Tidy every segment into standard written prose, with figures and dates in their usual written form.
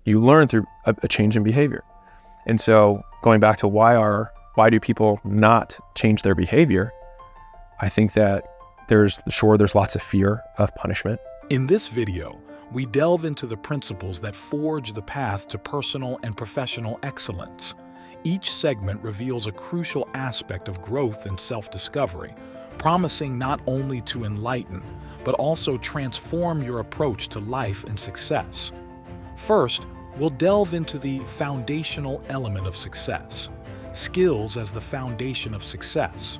You learn through a change in behavior. And so going back to why do people not change their behavior? I think that there's lots of fear of punishment. In this video, we delve into the principles that forge the path to personal and professional excellence. Each segment reveals a crucial aspect of growth and self-discovery, promising not only to enlighten, but also transform your approach to life and success. First, we'll delve into the foundational element of success, skills as the foundation of success.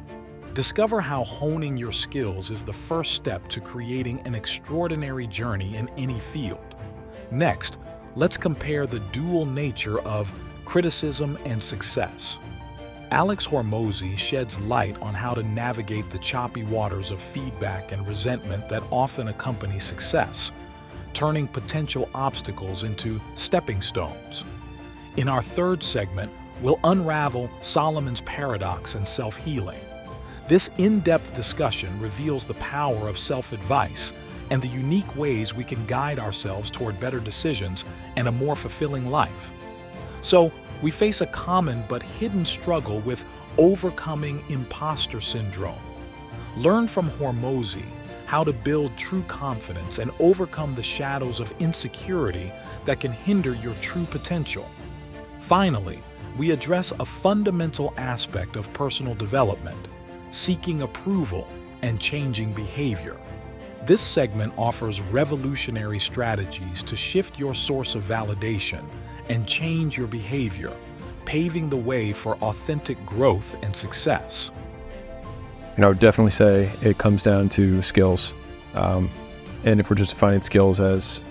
Discover how honing your skills is the first step to creating an extraordinary journey in any field. Next, let's compare the dual nature of criticism and success. Alex Hormozi sheds light on how to navigate the choppy waters of feedback and resentment that often accompany success, turning potential obstacles into stepping stones. In our third segment, we'll unravel Solomon's paradox and self-healing. This in-depth discussion reveals the power of self-advice and the unique ways we can guide ourselves toward better decisions and a more fulfilling life. So, we face a common but hidden struggle with overcoming impostor syndrome. Learn from Hormozi how to build true confidence and overcome the shadows of insecurity that can hinder your true potential. Finally, we address a fundamental aspect of personal development, seeking approval and changing behavior. This segment offers revolutionary strategies to shift your source of validation and change your behavior, paving the way for authentic growth and success. I would definitely say it comes down to skills. And if we're just defining skills as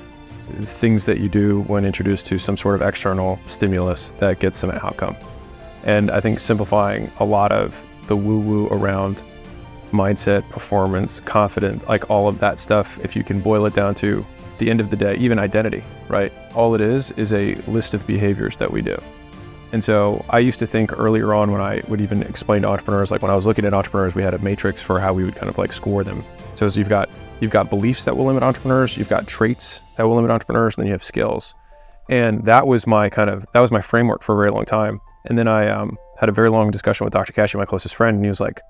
things that you do when introduced to some sort of external stimulus that gets some outcome. And I think simplifying a lot of the woo-woo around mindset, performance, confidence, like all of that stuff, if you can boil it down to the end of the day, even identity, right? All it is a list of behaviors that we do. And so I used to think earlier on when I would even explain to entrepreneurs, like when I was looking at entrepreneurs, we had a matrix for how we would kind of like score them. So as you've got beliefs that will limit entrepreneurs, you've got traits that will limit entrepreneurs, and then you have skills. And that was my framework for a very long time. And then I had a very long discussion with Dr. Cashy, my closest friend, and he was like,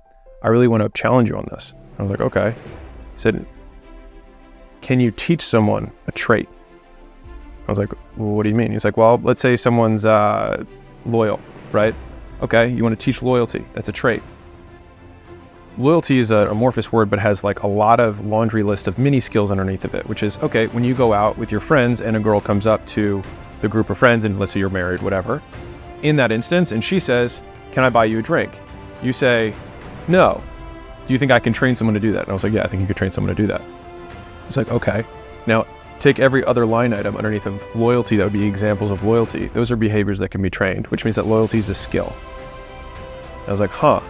I really want to challenge you on this. I was like, okay. He said, can you teach someone a trait? I was like, well, what do you mean? He's like, well, let's say someone's loyal, right? Okay, you want to teach loyalty. That's a trait. Loyalty is an amorphous word, but has like a lot of laundry list of mini skills underneath of it, which is, okay, when you go out with your friends and a girl comes up to the group of friends, and let's say you're married, whatever, in that instance, and she says, can I buy you a drink? You say, no. Do you think I can train someone to do that? And I was like, yeah, I think you could train someone to do that. It's like, okay. Now, take every other line item underneath of loyalty that would be examples of loyalty. Those are behaviors that can be trained, which means that loyalty is a skill. I was like, huh.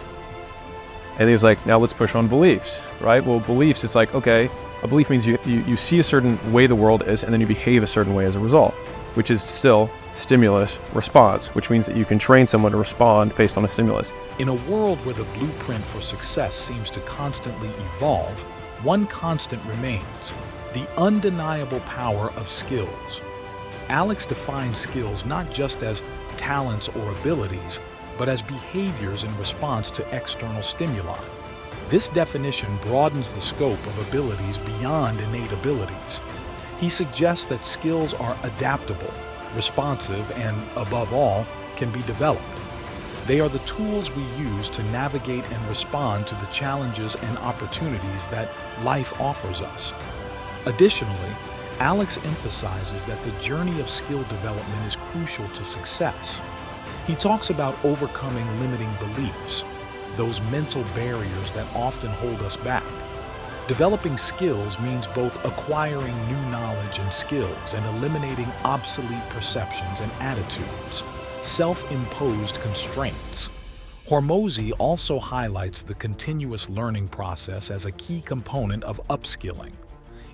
And he was like, now let's push on beliefs, right? Well, beliefs, it's like, okay, a belief means you see a certain way the world is, and then you behave a certain way as a result, which is still stimulus response, which means that you can train someone to respond based on a stimulus. In a world where the blueprint for success seems to constantly evolve, one constant remains: the undeniable power of skills. Alex defines skills not just as talents or abilities, but as behaviors in response to external stimuli. This definition broadens the scope of abilities beyond innate abilities. He suggests that skills are adaptable, responsive, and, above all, can be developed. They are the tools we use to navigate and respond to the challenges and opportunities that life offers us. Additionally, Alex emphasizes that the journey of skill development is crucial to success. He talks about overcoming limiting beliefs, those mental barriers that often hold us back. Developing skills means both acquiring new knowledge and skills and eliminating obsolete perceptions and attitudes, self-imposed constraints. Hormozi also highlights the continuous learning process as a key component of upskilling.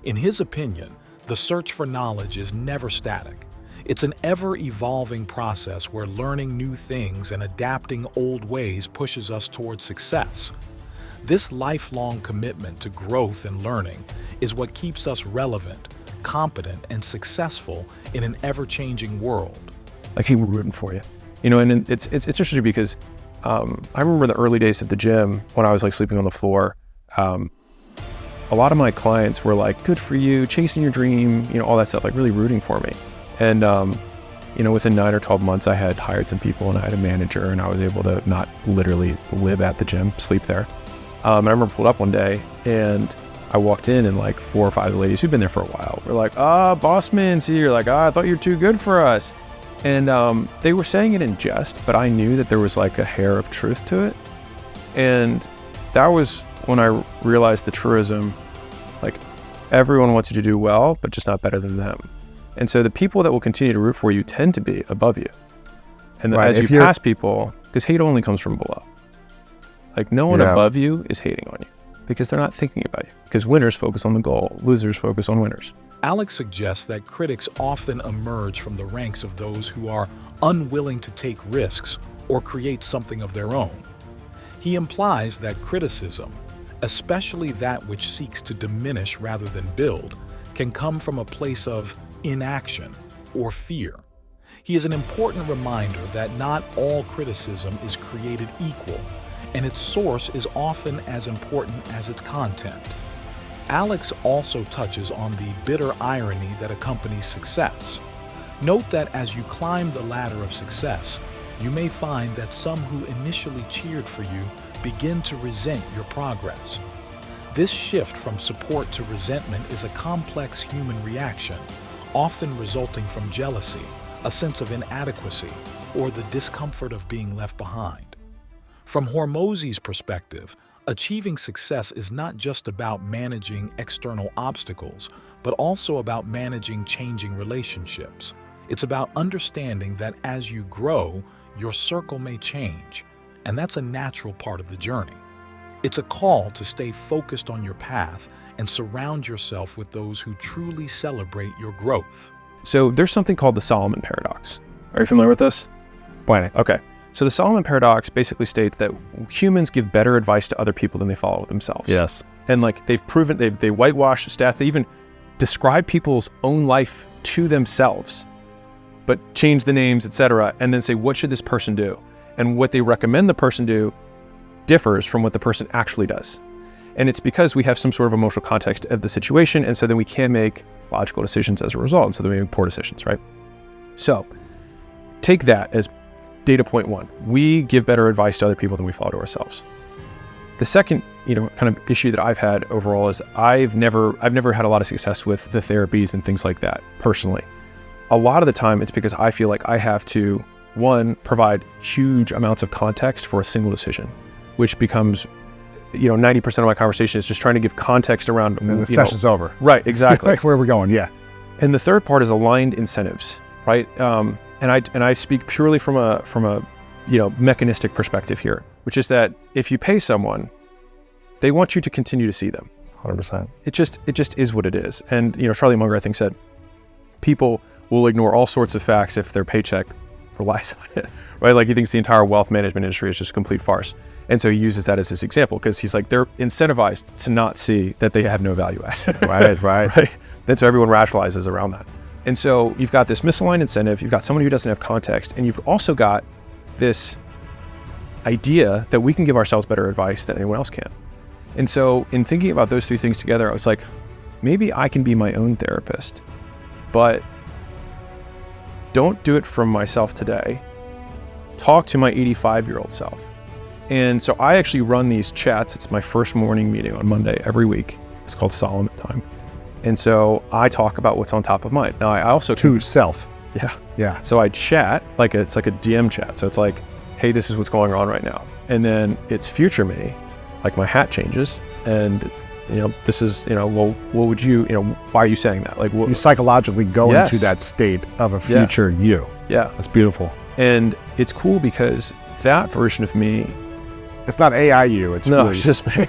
In his opinion, the search for knowledge is never static. It's an ever-evolving process where learning new things and adapting old ways pushes us towards success. This lifelong commitment to growth and learning is what keeps us relevant, competent, and successful in an ever-changing world. Like, hey, we're rooting for you. And it's interesting because I remember the early days at the gym when I was like sleeping on the floor. A lot of my clients were like, good for you, chasing your dream, all that stuff, like really rooting for me. And, within 9 or 12 months, I had hired some people and I had a manager, and I was able to not literally live at the gym, sleep there. And I remember pulled up one day and I walked in, and like 4 or 5 of the ladies who'd been there for a while were like, boss man's here. Like, I thought you were too good for us. And they were saying it in jest, but I knew that there was like a hair of truth to it. And that was when I realized the truism, like, everyone wants you to do well, but just not better than them. And so the people that will continue to root for you tend to be above you. And as you pass people, because hate only comes from below. Like, no one above you is hating on you because they're not thinking about you. Because winners focus on the goal, losers focus on winners. Alex suggests that critics often emerge from the ranks of those who are unwilling to take risks or create something of their own. He implies that criticism, especially that which seeks to diminish rather than build, can come from a place of inaction or fear. He is an important reminder that not all criticism is created equal, and its source is often as important as its content. Alex also touches on the bitter irony that accompanies success. Note that as you climb the ladder of success, you may find that some who initially cheered for you begin to resent your progress. This shift from support to resentment is a complex human reaction, often resulting from jealousy, a sense of inadequacy, or the discomfort of being left behind. From Hormozi's perspective, achieving success is not just about managing external obstacles, but also about managing changing relationships. It's about understanding that as you grow, your circle may change, and that's a natural part of the journey. It's a call to stay focused on your path and surround yourself with those who truly celebrate your growth. So there's something called the Solomon paradox. Are you familiar with this? Explain it. Okay. So the Solomon paradox basically states that humans give better advice to other people than they follow themselves. Yes. And like they've proven, they whitewash stats, they even describe people's own life to themselves, but change the names, etc., and then say, what should this person do? And what they recommend the person do differs from what the person actually does. And it's because we have some sort of emotional context of the situation, and so then we can make logical decisions as a result, and so then we make poor decisions, right? So take that as data point one. We give better advice to other people than we follow to ourselves. The second, kind of issue that I've had overall is I've never had a lot of success with the therapies and things like that personally. A lot of the time it's because I feel like I have to, one, provide huge amounts of context for a single decision, which becomes 90% of my conversation is just trying to give context around. And then the session's over. Right, exactly. Like where we're going, yeah. And the third part is aligned incentives, right? And I speak purely from a mechanistic perspective here, which is that if you pay someone, they want you to continue to see them. 100%. It just is what it is. And Charlie Munger, I think, said people will ignore all sorts of facts if their paycheck relies on it, right? Like he thinks the entire wealth management industry is just a complete farce. And so he uses that as his example because he's like, they're incentivized to not see that they have no value add. Right. Right. And so everyone rationalizes around that. And so you've got this misaligned incentive, you've got someone who doesn't have context, and you've also got this idea that we can give ourselves better advice than anyone else can. And so in thinking about those three things together, I was like, maybe I can be my own therapist, but don't do it from myself today. Talk to my 85-year-old self. And so I actually run these chats. It's my first morning meeting on Monday every week. It's called Solomon Time. And so I talk about what's on top of mind. Now I also to self. Yeah. Yeah. So I chat it's like a DM chat. So it's like, hey, this is what's going on right now. And then it's future me, like my hat changes, and it's this is well, what would you why are you saying that? Like, what, you psychologically go yes. into that state of a future you. Yeah. That's beautiful. And it's cool because that version of me, it's not AI you. It's no, really it's just me.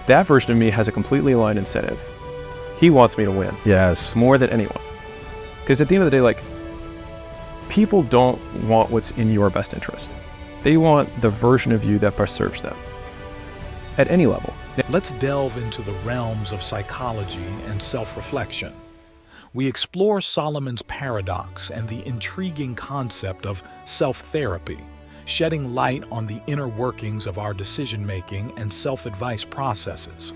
That version of me has a completely aligned incentive. He wants me to win. Yes. More than anyone. Because at the end of the day, like, people don't want what's in your best interest. They want the version of you that best serves them. at any level. Let's delve into the realms of psychology and self-reflection. We explore Solomon's paradox and the intriguing concept of self-therapy, shedding light on the inner workings of our decision-making and self-advice processes.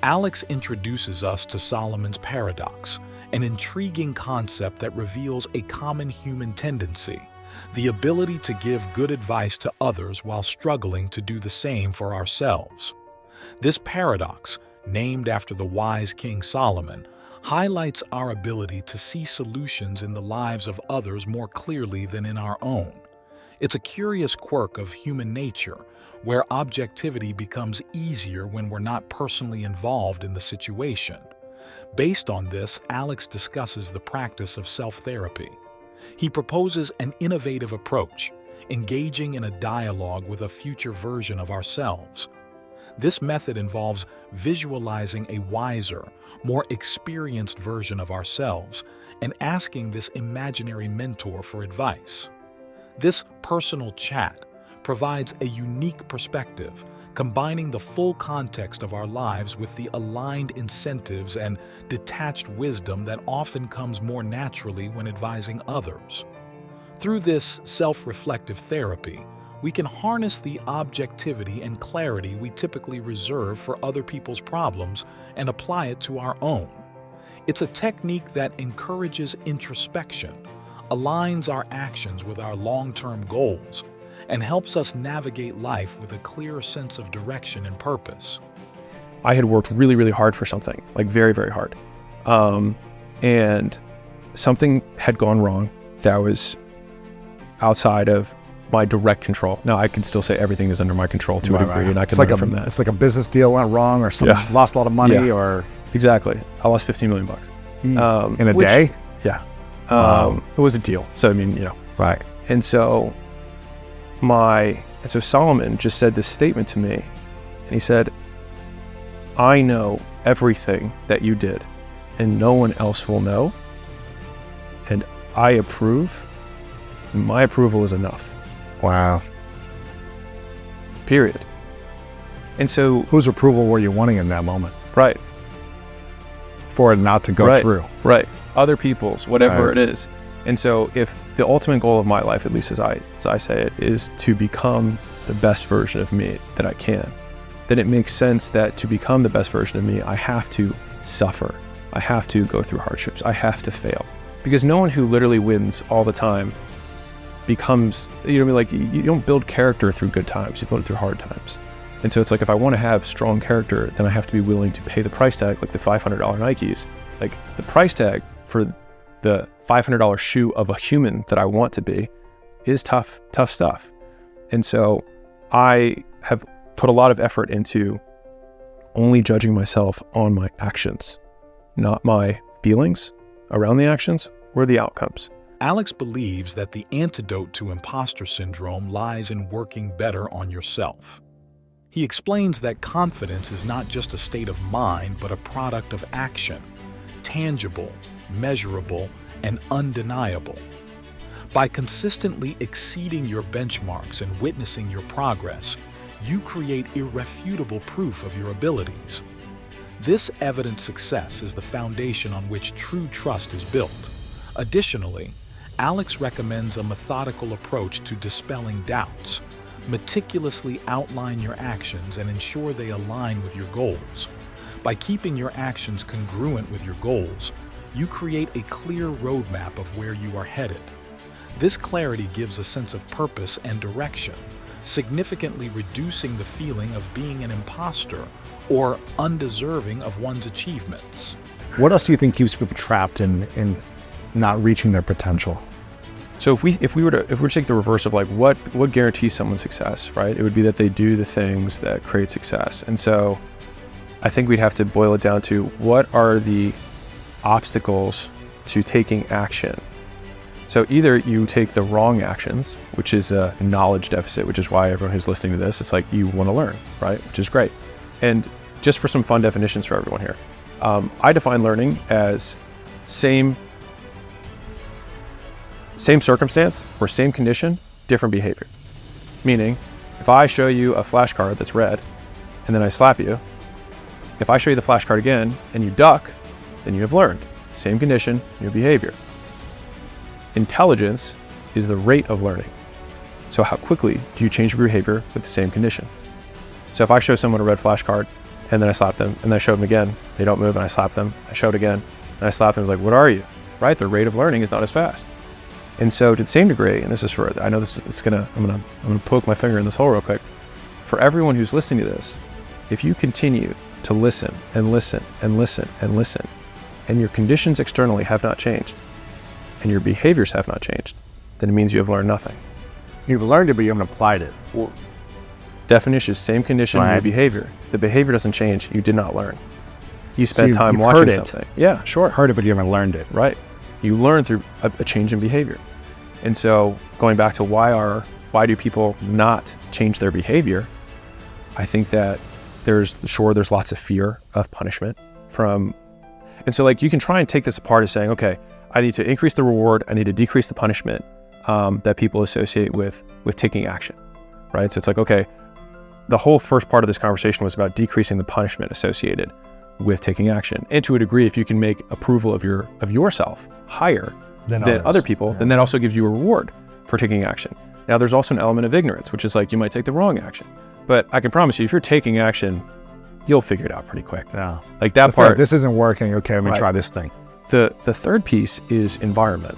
Alex introduces us to Solomon's paradox, an intriguing concept that reveals a common human tendency, the ability to give good advice to others while struggling to do the same for ourselves. This paradox, named after the wise King Solomon, highlights our ability to see solutions in the lives of others more clearly than in our own. It's a curious quirk of human nature, where objectivity becomes easier when we're not personally involved in the situation. Based on this, Alex discusses the practice of self-therapy. He proposes an innovative approach, engaging in a dialogue with a future version of ourselves. This method involves visualizing a wiser, more experienced version of ourselves and asking this imaginary mentor for advice. This personal chat provides a unique perspective, combining the full context of our lives with the aligned incentives and detached wisdom that often comes more naturally when advising others. Through this self-reflective therapy, we can harness the objectivity and clarity we typically reserve for other people's problems and apply it to our own. It's a technique that encourages introspection, aligns our actions with our long-term goals, and helps us navigate life with a clearer sense of direction and purpose. I had worked really, really hard for something, like very, very hard. And something had gone wrong that was outside of my direct control. Now, I can still say everything is under my control to a degree, and I can learn from that. It's like a business deal went wrong, or someone lost a lot of money, or... Exactly. I lost $15 million. In a day? Yeah. It was a deal. So, I mean, Right. And so Solomon just said this statement to me, and he said, I know everything that you did, and no one else will know, and I approve, and my approval is enough. Wow. Period. And so... Whose approval were you wanting in that moment? Right. For it not to go through. Right. Other people's, whatever it is. And so if the ultimate goal of my life, at least as I say it, is to become the best version of me that I can, then it makes sense that to become the best version of me, I have to suffer. I have to go through hardships. I have to fail. Because no one who literally wins all the time becomes, you don't build character through good times, you build it through hard times. And so it's like, if I want to have strong character, then I have to be willing to pay the price tag, like the $500 Nikes. Like, the price tag for the $500 shoe of a human that I want to be is tough stuff. And so I have put a lot of effort into only judging myself on my actions, not my feelings around the actions or the outcomes. Alex believes that the antidote to imposter syndrome lies in working better on yourself. He explains that confidence is not just a state of mind, but a product of action, tangible, measurable, and undeniable. By consistently exceeding your benchmarks and witnessing your progress, you create irrefutable proof of your abilities. This evident success is the foundation on which true trust is built. Additionally, Alex recommends a methodical approach to dispelling doubts. Meticulously outline your actions and ensure they align with your goals. By keeping your actions congruent with your goals, you create a clear roadmap of where you are headed. This clarity gives a sense of purpose and direction, significantly reducing the feeling of being an imposter or undeserving of one's achievements. What else do you think keeps people trapped in not reaching their potential? So if we were to take the reverse of like what guarantees someone's success, right? It would be that they do the things that create success. And so I think we'd have to boil it down to, what are the obstacles to taking action? So either you take the wrong actions, which is a knowledge deficit, which is why everyone who's listening to this, it's like you want to learn, right? Which is great. And just for some fun definitions for everyone here, I define learning as same circumstance or same condition, different behavior. Meaning, if I show you a flashcard that's red and then I slap you. If I show you the flashcard again and you duck, then you have learned. Same condition, new behavior. Intelligence is the rate of learning. So how quickly do you change your behavior with the same condition? So if I show someone a red flashcard and then I slap them and then I show them again, they don't move and I slap them, I show it again and I slap them, it's like, what are you? Right? Their rate of learning is not as fast. And so to the same degree, and this is for, I know this is I'm gonna poke my finger in this hole real quick. For everyone who's listening to this, if you continue to listen and listen and listen and listen, and your conditions externally have not changed, and your behaviors have not changed, then it means you have learned nothing. You've learned it, but you haven't applied it. Definition is same condition, new behavior. If the behavior doesn't change, you did not learn. You spent So time you've watching heard it. something. Yeah, sure. Heard it, but you haven't learned it. Right. You learn through a change in behavior. And so going back to why do people not change their behavior? I think that there's lots of fear of punishment and so like you can try and take this apart as saying, okay, I need to increase the reward, I need to decrease the punishment that people associate with taking action, right? So it's like, okay, the whole first part of this conversation was about decreasing the punishment associated with taking action. And to a degree, if you can make approval of yourself higher than other people, then that also gives you a reward for taking action. Now, there's also an element of ignorance, which is like you might take the wrong action. But I can promise you, if you're taking action, you'll figure it out pretty quick. Yeah. Like that part. This isn't working. Okay, let me try this thing. The third piece is environment,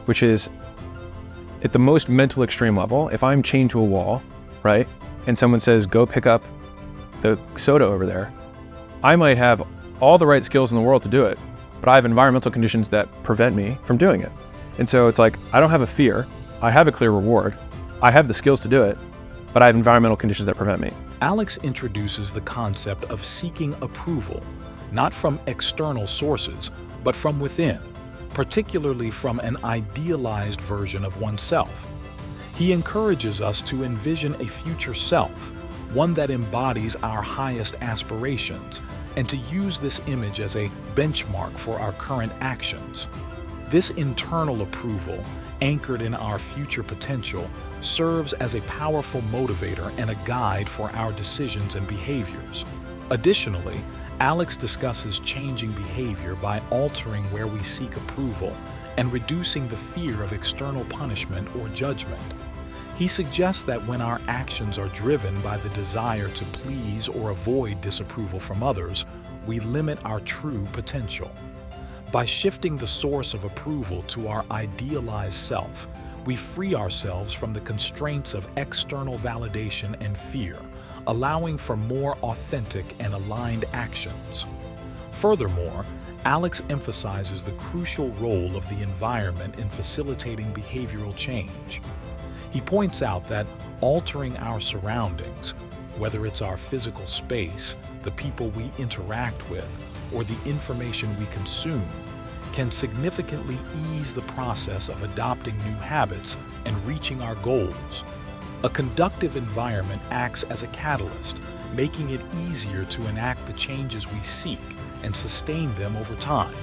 which is at the most mental extreme level. If I'm chained to a wall, right, and someone says, go pick up the soda over there, I might have all the right skills in the world to do it, but I have environmental conditions that prevent me from doing it. And so it's like, I don't have a fear. I have a clear reward. I have the skills to do it, but I have environmental conditions that prevent me. Alex introduces the concept of seeking approval, not from external sources, but from within, particularly from an idealized version of oneself. He encourages us to envision a future self, one that embodies our highest aspirations, and to use this image as a benchmark for our current actions. This internal approval, anchored in our future potential, serves as a powerful motivator and a guide for our decisions and behaviors. Additionally, Alex discusses changing behavior by altering where we seek approval and reducing the fear of external punishment or judgment. He suggests that when our actions are driven by the desire to please or avoid disapproval from others, we limit our true potential. By shifting the source of approval to our idealized self, we free ourselves from the constraints of external validation and fear, allowing for more authentic and aligned actions. Furthermore, Alex emphasizes the crucial role of the environment in facilitating behavioral change. He points out that altering our surroundings, whether it's our physical space, the people we interact with, or the information we consume, can significantly ease the process of adopting new habits and reaching our goals. A conductive environment acts as a catalyst, making it easier to enact the changes we seek and sustain them over time.